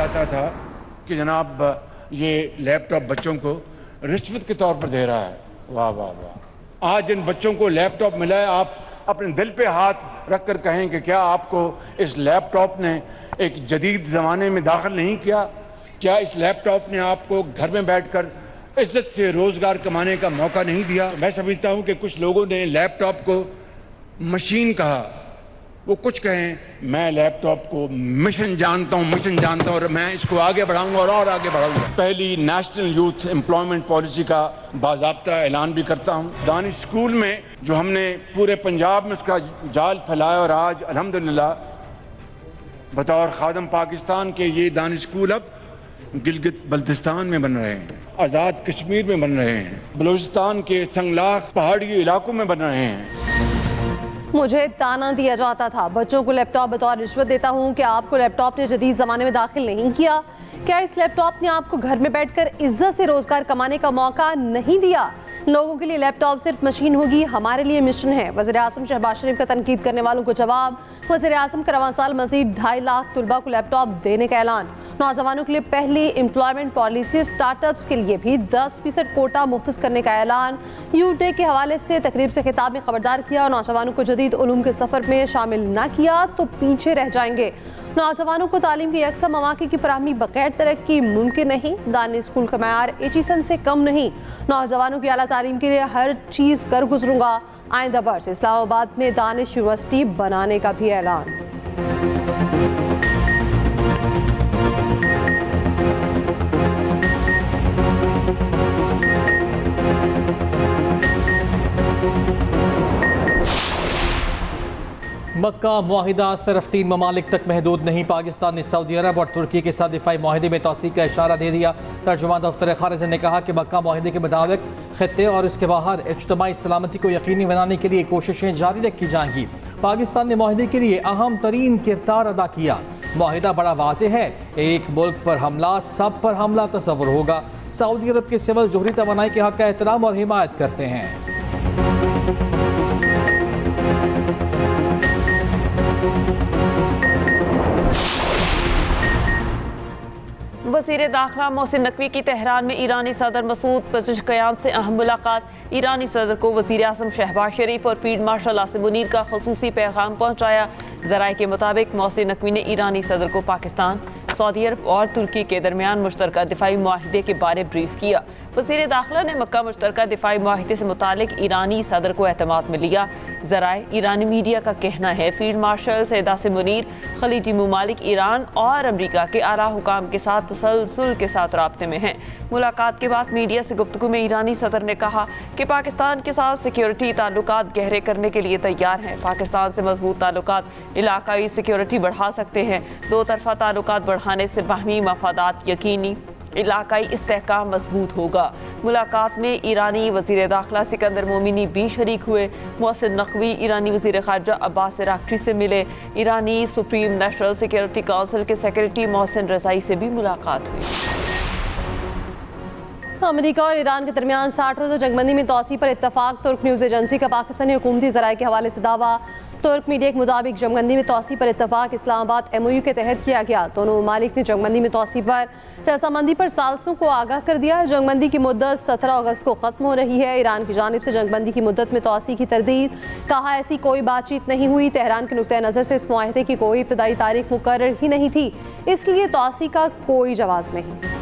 जाता था कि जनाब ये लैपटॉप बच्चों को रिश्वत के तौर पर दे रहा है। वाह वाह वाह। आज इन बच्चों को लैपटॉप मिला है, आप अपने दिल पे हाथ रख कर कहें कि क्या आपको इस लैपटॉप ने एक जदीद ज़माने में दाखिल नहीं किया? क्या इस लैपटॉप ने आपको घर में बैठकर इज्जत से रोज़गार कमाने का मौका नहीं दिया? मैं समझता हूं कि कुछ लोगों ने लैपटॉप को मशीन कहा। वो कुछ कहें, मैं लैपटॉप को मिशन जानता हूं और मैं इसको आगे बढ़ाऊंगा और आगे बढ़ाऊंगा। पहली नेशनल यूथ एम्प्लॉयमेंट पॉलिसी का बाज़ाब्ता ऐलान भी करता हूं। दानिश स्कूल में जो हमने पूरे पंजाब में उसका जाल फैलाया और आज अल्हम्दुलिल्लाह बतौर खादम पाकिस्तान के ये दानिश स्कूल अब गिलगित बल्तिस्तान में बन रहे हैं, आज़ाद कश्मीर में बन रहे हैं, बलूचिस्तान के संगलाख पहाड़ी इलाकों में बन रहे हैं। मुझे ताना दिया जाता था, बच्चों को लैपटॉप बतौर रिश्वत देता हूं। क्या आपको लैपटॉप ने जदीद ज़माने में दाखिल नहीं किया? क्या इस लैपटॉप ने आपको घर में बैठकर इज्जत से रोजगार कमाने का मौका नहीं दिया? लोगों के लिए लैपटॉप सिर्फ मशीन होगी, हमारे लिए मिशन है। वज़ीर आज़म शहबाज शरीफ का तनकीद करने वालों को जवाब। वज़ीर आज़म का रवां साल मज़ीद 2.5 लाख तलबा को लैपटॉप देने का ऐलान। नौजवानों के लिए पहली एम्प्लॉयमेंट पॉलिसी, स्टार्टअप्स के लिए भी 10% कोटा मुख्तस करने का ऐलान। यूथ डे के हवाले से तकरीब से खिताब में खबरदार किया, नौजवानों को जदीद उलूम के सफ़र में शामिल न किया तो पीछे रह जाएंगे। नौजवानों को तालीम की यकसा मौक़े की फराहमी बगैर तरक्की मुमकिन नहीं। दानिश स्कूल का मयार एचिसन से कम नहीं। नौजवानों की आला तालीम के लिए हर चीज़ कर गुजरूंगा। आइंदा बरस इस्लामाबाद में दानिश यूनिवर्सिटी बनाने का भी ऐलान। मक्का मुआहिदा सिर्फ 3 ममालिक तक महदूद नहीं। पाकिस्तान ने सऊदी अरब और तुर्की के साथ दिफाई मुआहिदे में तौसीक़ का इशारा दे दिया। तर्जुमान दफ्तर खारिजा ने कहा कि मक्का मुआहिदे के मुताबिक खित्ते और इसके बाहर इज्तिमाई सलामती को यकीनी बनाने के लिए कोशिशें जारी रखी जाएंगी। पाकिस्तान ने मुआहिदे के लिए अहम तरीन किरदार अदा किया। मुआहिदा बड़ा वाज़े है, एक मुल्क पर हमला सब पर हमला तस्वुर होगा। सऊदी अरब के सिविल जोहरी तवानाई के हक़ का एहतराम और हिमायत करते हैं। वज़ीर दाखिला मोहसिन नकवी की तेहरान में ईरानी सदर मसूद पेज़ेश्कियान से अहम मुलाकात। ईरानी सदर को वज़ीर आज़म शहबाज शरीफ और फील्ड मार्शल आसिम मुनीर का ख़ुसूसी पैगाम पहुँचाया। ज़राए के मुताबिक मोहसिन नकवी ने ईरानी सदर को पाकिस्तान, सऊदी अरब और तुर्की के दरमियान मुश्तरका दिफाई मुआहिदे के बारे ब्रीफ किया। वज़ीर दाखिला ने मक्का मुश्तरका दिफाई मुआहिदे से मुतालिक ईरानी सदर को एहतमाद में लिया। ज़राए ईरानी मीडिया का कहना है फील्ड मार्शल सैयद आसिम मुनीर खलीजी ममालिक, ईरान और अमरीका के आला हुकाम के साथ तसलसल के साथ राब्ते में हैं। मुलाकात के बाद मीडिया से गुफ्तगू में ईरानी सदर ने कहा कि पाकिस्तान के साथ सिक्योरिटी ताल्लुकात गहरे करने के लिए तैयार हैं। पाकिस्तान से मजबूत ताल्लुकात इलाकाई सिक्योरिटी बढ़ा सकते हैं। दो तरफा ताल्लुकात बढ़ाने से बाहमी मफादात यकीनी, इलाकाई इस्तेहकाम मजबूत होगा। मुलाकात में ईरानी वज़ीर दाखिला सिकंदर मोमिनी भी शरीक हुए। मोहसिन नकवी ईरानी वज़ीर ख़ारिजा अब्बास इराक़ची से मिले। ईरानी सुप्रीम नेशनल सिक्योरिटी काउंसिल के सेक्रेटरी मोहसिन रज़ाई से भी मुलाकात हुई। अमेरिका और ईरान के दरमियान 60 रोज़ा जंगबंदी में तौसीक़ पर इत्तफाक। तुर्क न्यूज़ एजेंसी का पाकिस्तानी हुकूमती ज़राए के हवाले से दावा। तुर्क मीडिया के मुताबिक जंगबंदी में तौसीक़ पर इत्तफाक इस्लामाबाद MOU के तहत किया गया। दोनों ममालिक ने जंगबंदी में तौसीक़ पर रजामंदी पर सालसों को आगाह कर दिया। जंगबंदी की मुद्दत 17 अगस्त को ख़त्म हो रही है। ईरान की जानिब से जंगबंदी की मुद्दत में तौसीक़ की तरदीद, कहा ऐसी कोई बातचीत नहीं हुई। तेहरान के नुक्ता नज़र से इस मुआहिदे की कोई इब्तदाई तारीख मुकर्रर ही नहीं थी, इसलिए तौसीक़ का कोई जवाज़ नहीं।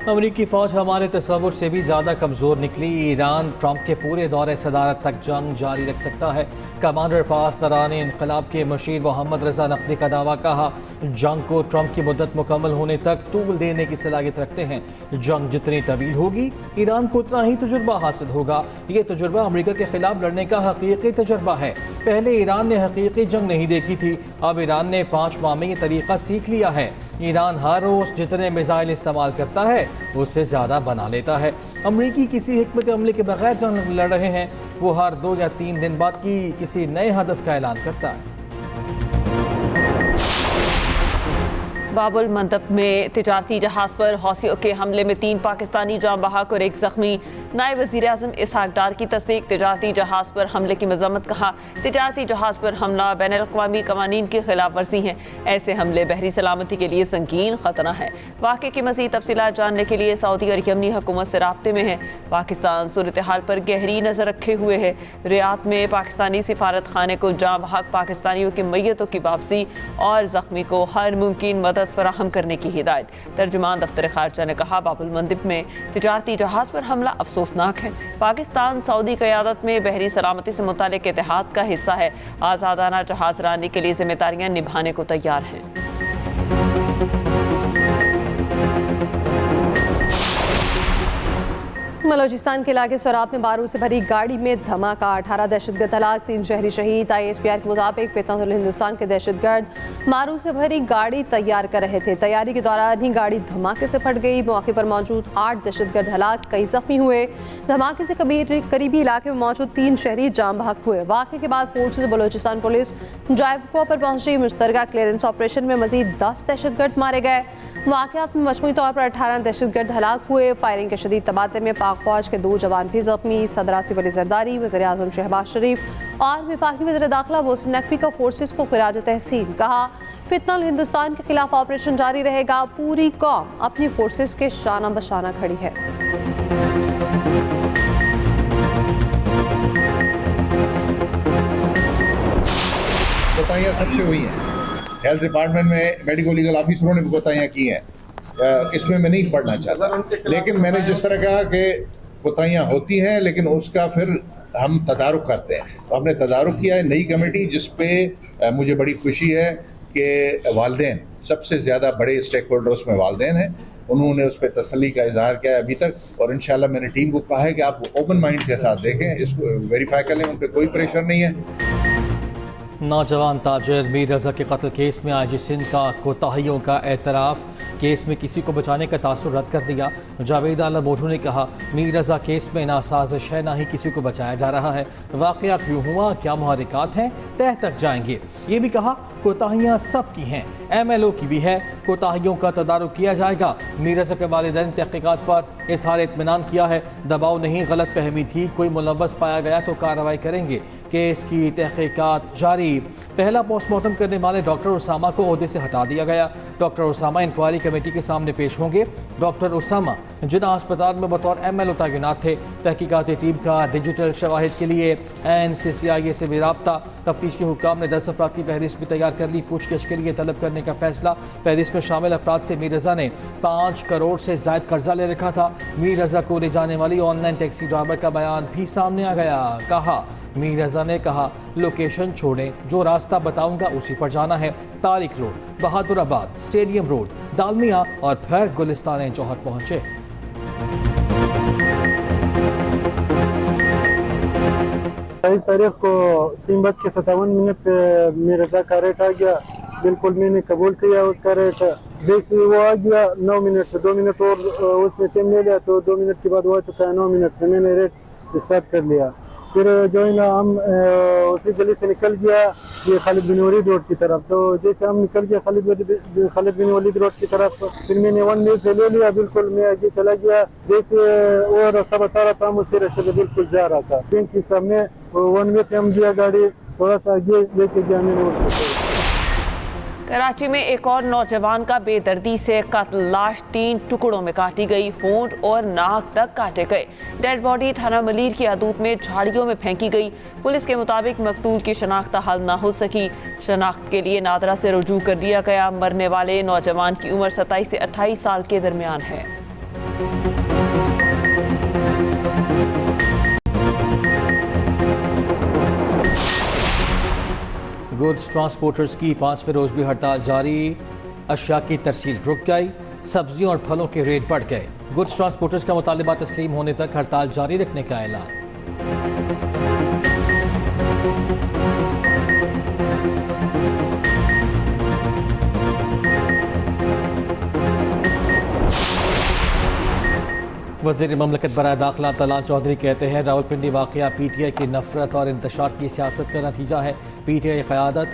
अमरीकी फ़ौज हमारे तस्वुर से भी ज़्यादा कमज़ोर निकली। ईरान ट्रंप के पूरे दौरे सदारत तक जंग जारी रख सकता है। कमांडर पासदारान इनकलाब के मशीर मोहम्मद रजा नकवी का दावा, कहा जंग को ट्रंप की मुद्दत मुकम्मल होने तक तूल देने की सलाहियत रखते हैं। जंग जितनी तवील होगी ईरान को उतना ही तजुर्बा हासिल होगा। ये तजुर्बा अमरीका के खिलाफ लड़ने का हकीकी तजुर्बा है। पहले ईरान ने हकीकी जंग नहीं देखी थी, अब ईरान ने 5 माह में ये तरीका सीख लिया है। ईरान हर रोज़ जितने मिसाइल इस्तेमाल करता है उससे ज़्यादा बना लेता है। अमरीकी किसी हिकमत अमली के बगैर जंग लड़ रहे हैं। वो हर 2 या 3 दिन बाद किसी नए हदफ का ऐलान करता है। बाबुल मंदब में तिजारती जहाज पर हौसियों के हमले में 3 पाकिस्तानी जाँ बहक और 1 जख्मी। नायब वज़ीर आज़म इसहाक डार की तस्दीक। तिजारती जहाज पर हमले की मजम्मत। कहा, तिजारती जहाज पर हमला बैनुल-अक़वामी क़वानीन की खिलाफ वर्जी है। ऐसे हमले बहरी सलामती के लिए संगीन खतरा है। वाक़े की मज़ीद तफसीलात जानने के लिए सऊदी और यमनी हुकूमत से राब्ते में है। पाकिस्तान सूरत हाल पर गहरी नज़र रखे हुए है। रियाद में पाकिस्तानी सिफारत खाने को जाँ बहक पाकिस्तानियों की मैयतों की वापसी और जख्मी को हर मुमकिन मदद फराहम करने की हिदायत। तर्जुमान दफ्तर खारजा ने कहा, बाबुल मंदब में तिजारती जहाज पर हमला अफसोसनाक है। पाकिस्तान सऊदी क़यादत में बहरी सलामती से मुताल्लिक़ इत्तेहाद का हिस्सा है। आज़ादाना जहाज रानी के लिए जिम्मेदारियां निभाने को तैयार है। बलोचिस्तान के इलाके सोराब में बारूद से भरी गाड़ी में धमाका, 18 दहशतगर्द हलाक, 3 शहरी शहीद। ISPR के मुताबिक फितनतुल हिंदुस्तान के दहशतगर्द बारूद से भरी गाड़ी तैयार कर रहे थे। तैयारी के दौरान ही गाड़ी धमाके से फट गई। मौके पर मौजूद 8 दहशतगर्द हलाक, कई जख्मी हुए। धमाके से करीबी इलाके में मौजूद 3 शहरी जाम बहक हुए। वाक़े के बाद फोर्सेज बलोचिस्तान पुलिस ड्राइवको पर पहुंची। मुश्तरका क्लियरेंस ऑपरेशन में मजीद 10 दहशतगर्द मारे गए। वाक़यात में मजमूई तौर पर 18 दहशतगर्द हलाक हुए। फायरिंग के शदीद तबादले में पाक फौज के 2 जवान भी जख्मी। सदर आसिफ अली जरदारी, वज़ीर आज़म शहबाज शरीफ और वफाकी वज़ीर दाखिला मोहसिन नकवी का फोर्सेस को खिराज तहसीन। कहा, फितनतुल हिंदुस्तान के खिलाफ ऑपरेशन जारी रहेगा। पूरी कौम अपनी फोर्सेस के शाना बशाना खड़ी है। कोताहियाँ सबसे हुई हैं। हेल्थ डिपार्टमेंट में मेडिको लीगल ऑफिसरों ने भी कोताहियाँ की हैं। इसमें मैं नहीं पढ़ना चाहता, लेकिन मैंने जिस तरह कहा कि कोताहियाँ होती हैं, लेकिन उसका फिर हम तदारुक करते हैं। तो हमने तदारुक किया है नई कमेटी, जिस पे मुझे बड़ी खुशी है कि वालिदैन सबसे ज़्यादा बड़े स्टेक होल्डर उसमें वालिदैन हैं। उन्होंने उस पर तसल्ली का इजहार किया है अभी तक, और इंशाल्लाह मैंने टीम को कहा है कि आप ओपन माइंड के साथ देखें, इसको वेरीफाई कर लें, उन पर कोई प्रेशर नहीं है। नौजवान ताजिर मीर रज़ा के कत्ल केस में IG सिंध का कोताहियों का एतराफ़। केस में किसी को बचाने का तासुर रद्द कर दिया। जावेद आलम मोटू ने कहा, मीर रज़ा केस में ना साजिश है, ना ही किसी को बचाया जा रहा है। वाक़या क्यों हुआ, क्या मुहर्रिकात हैं, तह तक जाएंगे। ये भी कहा, कोताहियाँ सबकी हैं, MLO की भी है, कोताहियों का तदारुक किया जाएगा। मीर रज़ा के वालिदैन तहक़ीक़ात पर इज़हार इत्मीनान किया है। दबाव नहीं, गलत फहमी थी, कोई मुलव्वस पाया गया तो कार्रवाई करेंगे। केस की तहक़ीक़ात जारी। पहला पोस्टमार्टम करने वाले डॉक्टर उसामा को ओहदे से हटा दिया गया। डॉक्टर उसामा इंक्वायरी कमेटी के सामने पेश होंगे। डॉक्टर उसामा जिना अस्पताल में बतौर MLO तैनात थे। तहक़ीक़ाती टीम का डिजिटल शवाहिद के लिए NCCIA से भी राब्ता। तफ्तीशी हुक्काम ने 10 अफराद की फहरिस्त भी तैयार कर ली। पूछताछ के लिए तलब करने का फैसला। फहरिस्त में शामिल अफराद से मीर रज़ा ने 5 करोड़ से ज़ायद कर्जा ले रखा था। मीर रज़ा को ले जाने वाली ऑनलाइन टैक्सी ड्राइवर का बयान भी सामने आ गया। कहा, मीर रज़ा ने कहा, लोकेशन छोड़ें, जो रास्ता बताऊंगा उसी पर जाना है। Tariq road, Bahadurabad, stadium road, Dalmia और फिर गुलिस्तान जौहर पहुंचे। 22 तारीख को 3:57 पे मीर रज़ा का रेट आ गया। बिल्कुल मैंने कबूल किया उसका रेट। जैसे वो आ गया 9 मिनट 2 मिनट और उसमें टाइम ले लिया, तो 2 मिनट के बाद वो आ चुका है 9 मिनट में मैंने रेट स्टार्ट कर लिया। फिर जो है ना हम उसी गली से निकल गया ये खालिद बिन वलीद रोड की तरफ। तो जैसे हम निकल गया खालिद बिन वलीद रोड की तरफ, फिर मैंने 1 मिनट ले लिया, बिल्कुल मैं आगे चला गया। जैसे वो रास्ता बता रहा था, उसी रास्ते पे बिल्कुल जा रहा था। क्योंकि सामने 1 मिनट हम गया, गाड़ी थोड़ा सा आगे लेके गया मैंने उसको। कराची में एक और नौजवान का बेदर्दी से कत्ल। लाश 3 टुकड़ों में काटी गई, होंठ और नाक तक काटे गए। डेड बॉडी थाना मलीर की हदूद में झाड़ियों में फेंकी गई। पुलिस के मुताबिक मकतूल की शनाख्त हाल ना हो सकी। शनाख्त के लिए नादरा से रुजू कर दिया गया। मरने वाले नौजवान की उम्र 27 से 28 साल के दरमियान है। गुड्स ट्रांसपोर्टर्स की 5वीं रोज भी हड़ताल जारी। अशिया की तरसील रुक गई। सब्जियों और फलों के रेट बढ़ गए। गुड्स ट्रांसपोर्टर्स का मुतालबा तस्लीम होने तक हड़ताल जारी रखने का ऐलान। वज़ीर ममलकत बराए दाखिला तलाल चौधरी कहते हैं, रावलपिंडी वाक़या PTI की नफरत और इंतशार की सियासत का नतीजा है। PTI क़यादत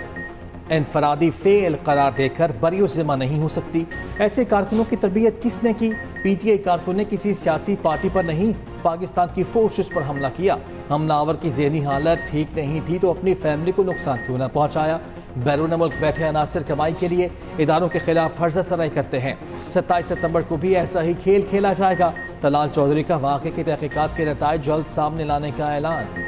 इनफरादी फेल करार देकर बरी जिम्मा नहीं हो सकती। ऐसे कारकुनों की तरबियत किसने की? पीटीआई कारकुन ने किसी सियासी पार्टी पर नहीं, पाकिस्तान की फोर्सेस पर हमला किया। हमलावर की ज़हनी हालत ठीक नहीं थी तो अपनी फैमिली को नुकसान क्यों न पहुंचाया? बैरून मुल्क बैठे अनासिर कमाई के लिए इदारों के खिलाफ फर्जा सराई करते हैं। 27 सितंबर को भी ऐसा ही खेल खेला जाएगा। तलाल चौधरी का वाक़े की तहकीकात के नताइज जल्द सामने लाने का ऐलान।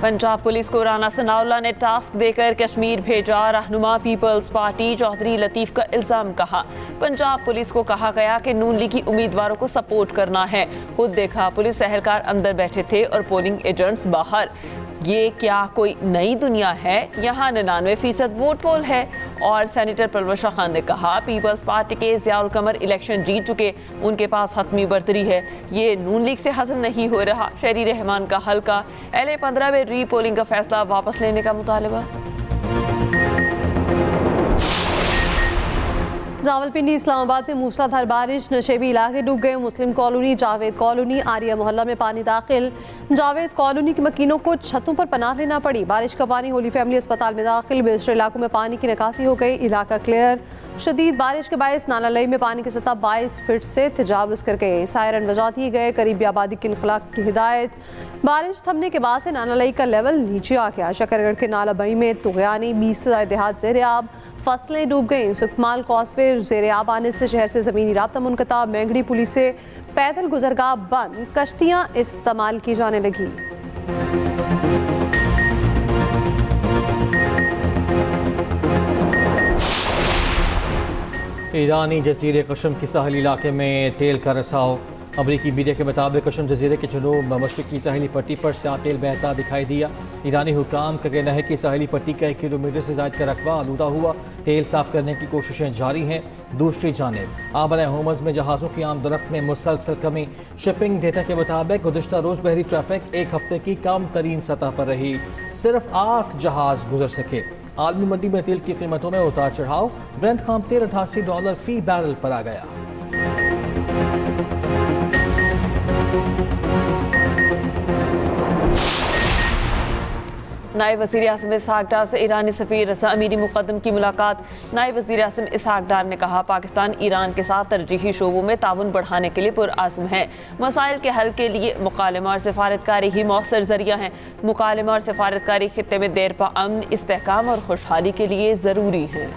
पंजाब पुलिस को राना सनाउल्लाह ने टास्क देकर कश्मीर भेजा। रहनुमा पीपल्स पार्टी चौधरी लतीफ का इल्जाम कहा। पंजाब पुलिस को कहा गया कि नून लीगी उम्मीदवारों को सपोर्ट करना है। खुद देखा पुलिस एहलकार अंदर बैठे थे और पोलिंग एजेंट्स बाहर। ये क्या कोई नई दुनिया है? यहाँ 99% वोट पोल है। और सेनेटर परवर शाह खान ने कहा पीपल्स पार्टी के ज़ियाउल कमर इलेक्शन जीत चुके, उनके पास हतमी बर्तरी है। ये नून लीग से हजम नहीं हो रहा। शहरी रहमान का हल्का LA-15 में री पोलिंग का फैसला वापस लेने का मुतालबा। रावलपिंडी इस्लामाबाद में मूसलाधार बारिश, नशेबी इलाके डूब गए। मुस्लिम कॉलोनी, जावेद कॉलोनी, आर्या मोहल्ला में पानी दाखिल। जावेद कॉलोनी के मकीनों को छतों पर पनाह लेना पड़ी। बारिश का पानी होली फैमिली अस्पताल में दाखिल। बेशतर इलाकों में पानी की निकासी हो गई, इलाका क्लियर। शदीद बारिश के बायस नाला लई में पानी की सतह 22 फीट से तजावुज़ कर गए। सायरन बजा दिए गए। करीबी आबादी के इनखला की हिदायत। बारिश थमने के बाद से नाला लई का लेवल नीचे आ गया। शकरगढ़ के नाला बई में तुगयानी 20 देहात ज़ेर-ए-आब। फसलें डूब गईं। सुकमाल कॉसवे ज़ेर-ए-आब आने से शहर से ज़मीनी राब्ता मुनक़ता। मैंगड़ी पुलिस से पैदल गुजरगाह बंद, कश्तियाँ इस्तेमाल की जाने लगी। ईरानी जजीरे कशम के साहली इलाके में तेल का रसाव। अमरीकी मीडिया के मुताबिक कशम जजीरे के जनूब मशरक़ी साहिली पट्टी पर स्याह तेल बहता दिखाई दिया। ईरानी हुकाम का कहना है कि साहिली पट्टी का 1 किलोमीटर से ज़ायद का रकबा आलूदा हुआ। तेल साफ़ करने की कोशिशें जारी हैं। दूसरी जानिब आबन होमस में जहाज़ों की आमदरफ्त में मुसलसल कमी। शिपिंग डेटा के मुताबिक गुज़श्ता रोज़ बहरी ट्रैफिक 1 हफ्ते की कम तरीन सतह पर रही। सिर्फ 8 जहाज़ गुजर सके। आलमी मंडी में तेल की कीमतों में उतार चढ़ाव। ब्रेंट खाम $88 फी बैरल पर आ गया। नायब वज़ीर आज़म इसहाक डार से ईरानी सफ़ीर रज़ा अमीरी मुक़द्दम की मुलाकात। नायब वज़ीर आज़म इसहाक डार ने कहा पाकिस्तान ईरान के साथ तरजीही शोबों में ताउन बढ़ाने के लिए पुरआज़्म है। मसाइल के हल के लिए मुकालमा और सिफारतकारी ही मौसर ज़रिया हैं। मुकालमा और सिफारतकारी खित्ते में देर पा अमन, इस्तेहकाम और खुशहाली के लिए ज़रूरी हैं।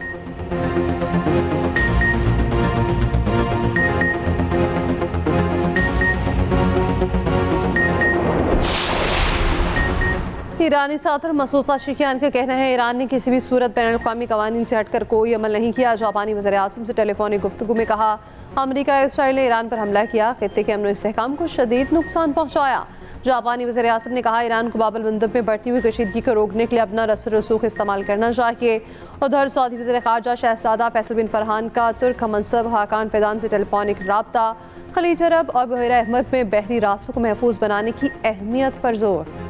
ईरानी सदर मसूद पेज़ेश्कियान का कहना है ईरान ने किसी भी सूरत बैनुल-अक़वामी कवानीन से हटकर कोई अमल नहीं किया। जापानी वज़ीर आज़म से टेलीफोनिक गुफ्तगू में कहा अमरीका इसराइल ने ईरान पर हमला किया, खित्ते के अमन और इस्तेहकाम को शदीद नुकसान पहुँचाया। जापानी वज़ीर आज़म ने कहा ईरान को बाब अल-मंदब में बढ़ती हुई कशीदगी को रोकने के लिए अपना रसूख इस्तेमाल करना चाहिए। उधर सऊदी वज़ीर ख़ारजा शहज़ादा फैसल बिन फरहान का तुर्क हमनसब हाकान फ़ैज़ान से टेलीफोनिक रब्ता। खलीज अरब और बहरा अहमर में बहरी रास्तों को महफूज बनाने की अहमियत पर जोर।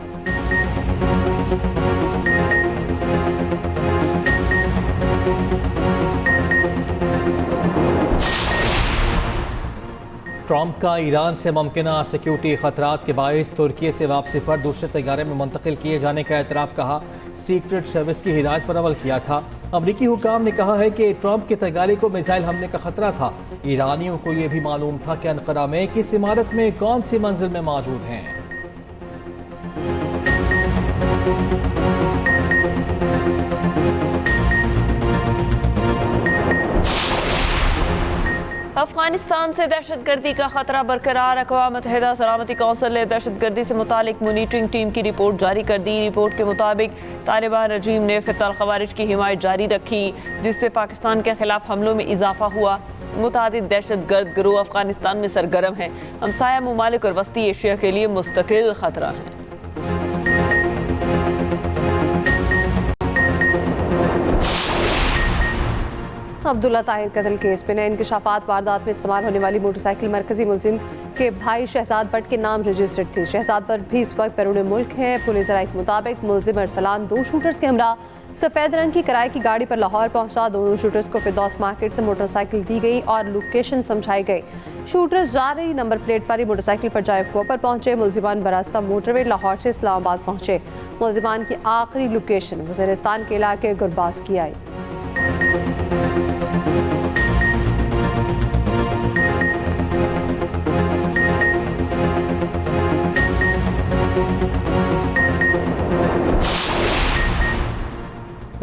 ट्रंप का ईरान से मुमकिन सिक्योरिटी खतरात के बायस तुर्की से वापसी पर दूसरे तैयारे में मुंतकिल किए जाने का एतराफ़ कहा। सीक्रेट सर्विस की हिदायत पर अमल किया था। अमरीकी हुकाम ने कहा है कि ट्रंप के तैयारी को मिसाइल हमले का खतरा था। ईरानियों को यह भी मालूम था कि अनक़रा में किस इमारत में कौन सी मंजिल में मौजूद हैं। अफगानिस्तान से दहशतगर्दी का खतरा बरकरार। अक़वाम मुत्तहिदा सलामती कौंसिल ने दहशतगर्दी से मुतालिक मॉनिटरिंग टीम की रिपोर्ट जारी कर दी। रिपोर्ट के मुताबिक तालिबान रजीम ने फितल खवारिज की हिमायत जारी रखी, जिससे पाकिस्तान के खिलाफ हमलों में इजाफा हुआ। मुतादिद दहशतगर्द गिरोह अफगानिस्तान में सरगर्म हैं। हमसाया ममालिक और वस्ती एशिया के लिए मुस्तकिल खतरा है। अब्दुल्ला ताहिर कत्ल केस में नए इंकशाफात। वारदात में इस्तेमाल होने वाली मोटरसाइकिल मरकजी मुलजिम के भाई शहजाद भट्ट के नाम रजिस्टर्ड थी। शहजाद भट्ट भी इस वक्त बैरून मुल्क हैं। पुलिस राय के मुताबिक मुलजिम अरसलान 2 शूटर्स के हमरा सफ़ेद रंग की किराए की गाड़ी पर लाहौर पहुंचा। दोनों शूटर्स को फिरदौस मार्केट से मोटरसाइकिल दी गई और लोकेशन समझाई गई। शूटर्स जा रही नंबर प्लेट वाली मोटरसाइकिल पर जायफुआ पर पहुंचे। मुलजिमान बरास्ता मोटरवे लाहौर से इस्लामाबाद पहुंचे। मुलजिमान की आखिरी लोकेशन वज़ीरिस्तान के इलाके गुरबाज की आई।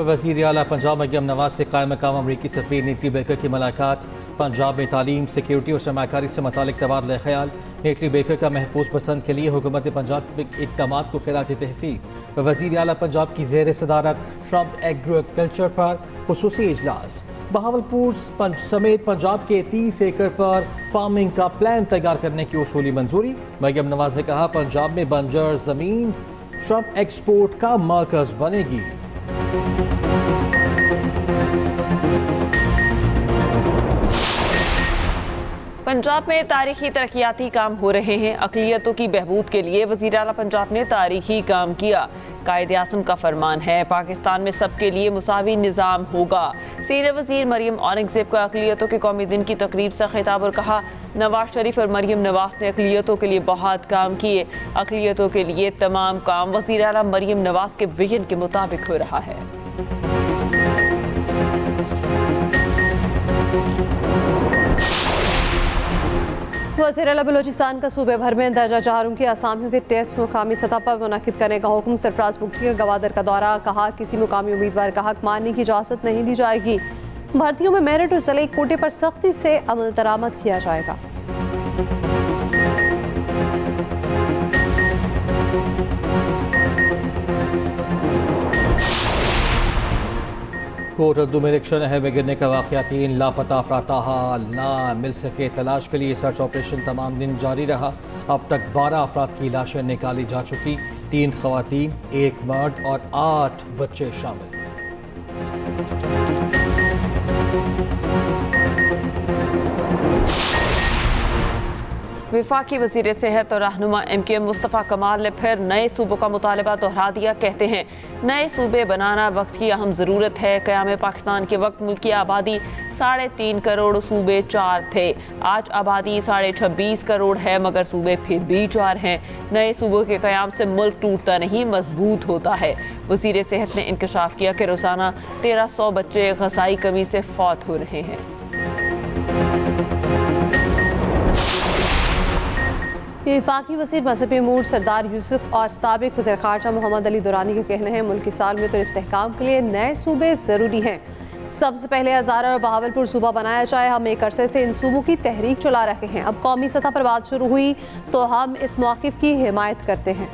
वज़ीर आला पंजाब मरियम नवाज से कायम मकाम अमरीकी सफ़ीर नीटली बेकर की मुलाकात। पंजाब में तालीम, सिक्योरिटी और सरमाकारी से मुतालिक तबादला ख्याल। नीटली बेकर का महफूज पसंद के लिए हुकूमत पंजाब के इक़दाम को खिराज तहसीन। वज़ीर आला पंजाब की ज़ेर सदारत श्रम एग्रीकल्चर पर खुसूसी इजलास। बहावलपुर समेत पंजाब के 30 एकड़ पर फार्मिंग का प्लान तैयार करने की उसूली मंजूरी। मरियम नवाज ने कहा, पंजाब में बंजर ज़मीन श्रम एक्सपोर्ट का मरकज़ बनेगी। पंजाब में तारीखी तरक्याती काम हो रहे हैं। अक़लियतों की बहबूद के लिए वज़ीर आला पंजाब ने तारीखी काम किया। कायदे आज़म का फरमान है, पाकिस्तान में सबके लिए मुसावी निज़ाम होगा। सीनियर वज़ीर मरियम औरंगज़ेब का अक़लियतों के कौमी दिन की तकरीब से खिताब और कहा, नवाज शरीफ और मरियम नवाज ने अक़लियतों के लिए बहुत काम किए। अक़लियतों के लिए तमाम काम वज़ीर आला मरियम नवाज के विजन के मुताबिक हो रहा है। वज़ीर आला बलूचिस्तान का सूबे भर में दर्जा चारों की असामियों के टेस्ट मुकामी सतह पर मुनक़िद करने का हुक्म। सरफराज मुफ्ती का गवादर का दौरा। कहा, किसी मुकामी उम्मीदवार का हक मारने की इजाज़त नहीं दी जाएगी। भर्तियों में मेरिट और सलीक कोटे पर सख्ती से अमल दरामद किया जाएगा। कोटद्दू में रिक्शा नहर में गिरने का वाक़या, 3 लापता अफराद ताहाल ना मिल सके। तलाश के लिए सर्च ऑपरेशन तमाम दिन जारी रहा। अब तक 12 अफराद की लाशें निकाली जा चुकी। 3 ख़वातीन, 1 मर्द और 8 बच्चे शामिल। वफाकी वज़ीर सेहत और रहनुमा MKM मुस्तफ़ा कमाल ने फिर नए सूबों का मुतालबा दोहरा दिया। कहते हैं, नए सूबे बनाना वक्त की अहम ज़रूरत है। क़याम पाकिस्तान के वक्त मुल्क की आबादी 3.5 करोड़, सूबे 4 थे। आज आबादी 26.5 करोड़ है, मगर सूबे फिर भी 4 हैं। नए सूबों के क़याम से मुल्क टूटता नहीं, मजबूत होता है। वज़ीर सेहत ने इंकशाफ किया कि रोज़ाना 1300 बच्चे ग़ज़ाई कमी से फौत हो रहे हैं। वफाकी वज़ीर मज़हबी अमूर सरदार यूसुफ और साबिक़ वज़ीर ख़ारजा मोहम्मद अली दुरानी के कहने हैं, मुल्क की सालमियत और इस्तेहकाम के लिए नए सूबे ज़रूरी हैं। सबसे पहले हज़ारा और बहावलपुर सूबा बनाया जाए। हम एक अरसे से इन सूबों की तहरीक चला रहे हैं। अब कौमी सतह पर बात शुरू हुई तो हम इस मौक़िफ़ की हिमायत करते हैं।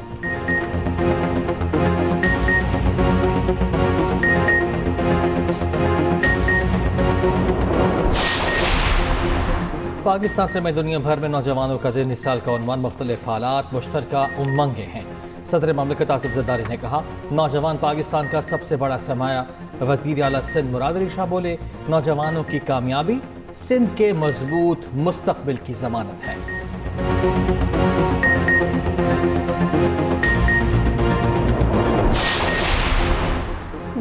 पाकिस्तान समेत दुनिया भर में नौजवानों का दिन इस साल का उन्वान मुख्तलिफ हालात मुश्तरका उमंगें हैं। सदर ममलिकत आसिफ ज़रदारी ने कहा, नौजवान पाकिस्तान का सबसे बड़ा सरमाया। वज़ीर आला सिंध मुराद अली शाह बोले, नौजवानों की कामयाबी सिंध के मजबूत मुस्तकबिल की ज़मानत है।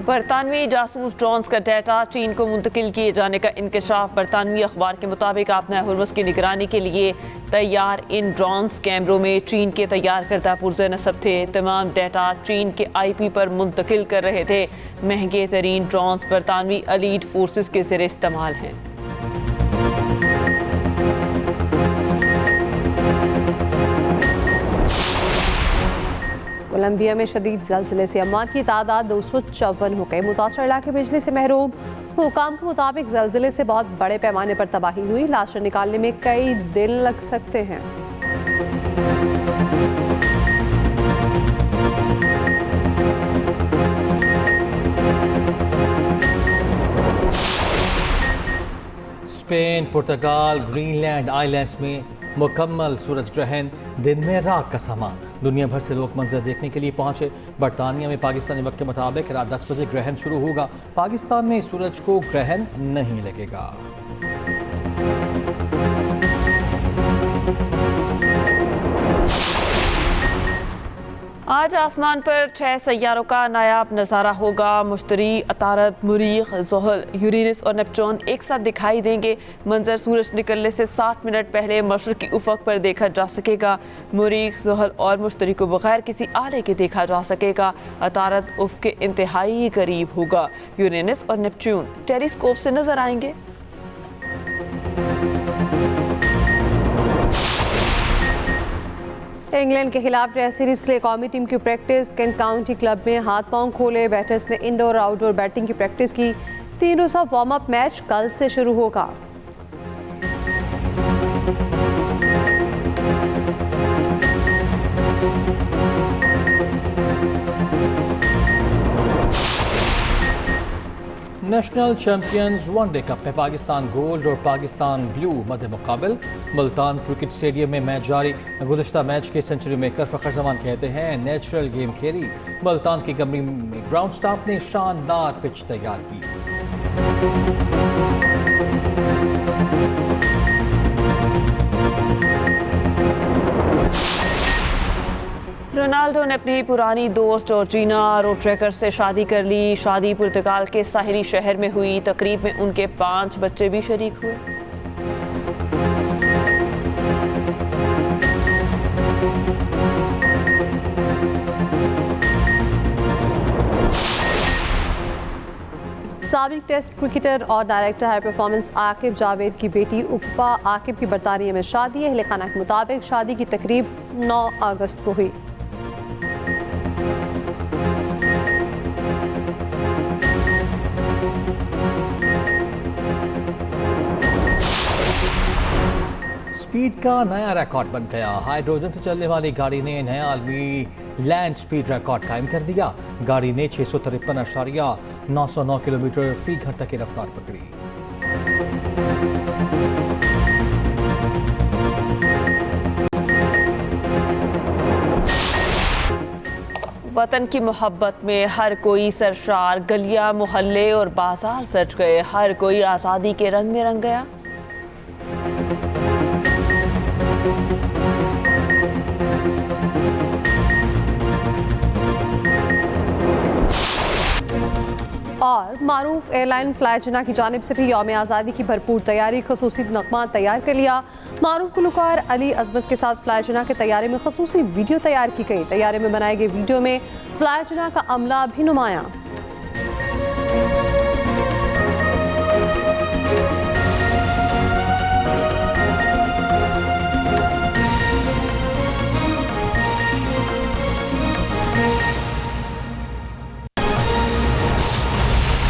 बरतानवी जासूस ड्रोन्स का डाटा चीन को मुंतकिल किए जाने का इंकशाफ। बरतानवी अखबार के मुताबिक आपने हुर्मुज़ की निगरानी के लिए तैयार इन ड्रोन्स कैमरों में चीन के तैयार करदा पुरज़े नस्ब थे। तमाम डाटा चीन के IP पर मुंतकिल कर रहे थे। महंगे तरीन ड्रोन्स बरतानवी एलीट फोर्सेस के ज़रिए इस्तेमाल हैं। कोलंबिया में शदीद ज़लज़ले से अमवात की तादाद 254 हो गई। मुतासर इलाके बिजली से महरूम। हुकाम के मुताबिक ज़लज़ले से बहुत बड़े पैमाने पर तबाही हुई। लाशें निकालने में कई दिन लग सकते हैं। स्पेन, पुर्तगाल, ग्रीनलैंड आइलैंड्स में मुकम्मल सूरज ग्रहण, दिन में रात का समा। दुनिया भर से लोग मंजर देखने के लिए पहुंचे। बरतानिया में पाकिस्तानी वक्त के मुताबिक रात 10 बजे ग्रहण शुरू होगा। पाकिस्तान में सूरज को ग्रहण नहीं लगेगा। आज आसमान पर 6 सैयारों का नायाब नज़ारा होगा। मुश्तरी, अतारद, मरीख, ज़ुहल, यूरेनस और नेपच्यून एक साथ दिखाई देंगे। मंजर सूरज निकलने से 60 मिनट पहले मशरक़ी उफ़क़ पर देखा जा सकेगा। मरीख, ज़ुहल और मुश्तरी को बगैर किसी आले के देखा जा सकेगा। अतारद उफ़क़ के इंतहाई करीब होगा। यूरेनस और नेपच्यून टेलीस्कोप से नज़र आएंगे। इंग्लैंड के खिलाफ टेस्ट सीरीज के लिए कौमी टीम की प्रैक्टिस। कैंट काउंटी क्लब में हाथ पांव खोले। बैटर्स ने इंडोर और आउटडोर बैटिंग की प्रैक्टिस की। 3 रोज़ा वार्म अप मैच कल से शुरू होगा। नेशनल चैंपियंस वनडे कप में पाकिस्तान गोल्ड और पाकिस्तान ब्लू मध्य मुकाबल। मुल्तान क्रिकेट स्टेडियम में मैच जारी। गुज़श्ता मैच के सेंचुरी मेकर फ़खर जमान कहते हैं नेचुरल गेम खेली। मुल्तान की गमरी में ग्राउंड स्टाफ ने शानदार पिच तैयार की। रोनाल्डो ने अपनी पुरानी दोस्त जॉर्जिना रोड्रिगेज से शादी कर ली। शादी पुर्तगाल के साहिली शहर में हुई। तकरीब में उनके 5 बच्चे भी शरीक हुए। साबिक टेस्ट क्रिकेटर और director high performance Aqib Javed की बेटी उक्बा आकिब की बरतानिया में शादी है। अहले खाना के मुताबिक शादी की तकरीब 9 अगस्त को हुई। स्पीड का नया रिकॉर्ड बन गया। हाइड्रोजन से चलने वाली गाड़ी ने नया आलमी लैंड स्पीड रिकॉर्ड कायम कर दिया। गाड़ी ने 653.909 किलोमीटर फी घंटा की रफ्तार पकड़ी। वतन की मोहब्बत में हर कोई सरशार। गलियां, मोहल्ले और बाजार सज गए। हर कोई आज़ादी के रंग में रंग गया। और मारूफ एयरलाइन फ्लाइजना की जानिब से भी यौम आज़ादी की भरपूर तैयारी। खसूसी नगमा तैयार कर लिया। मारूफ गुलकार अली अजमत के साथ फ्लाइजना के तैयारे में खसूसी वीडियो तैयार की गई। तैयारे में बनाए गए वीडियो में फ्लाइजना का अमला भी नुमाया।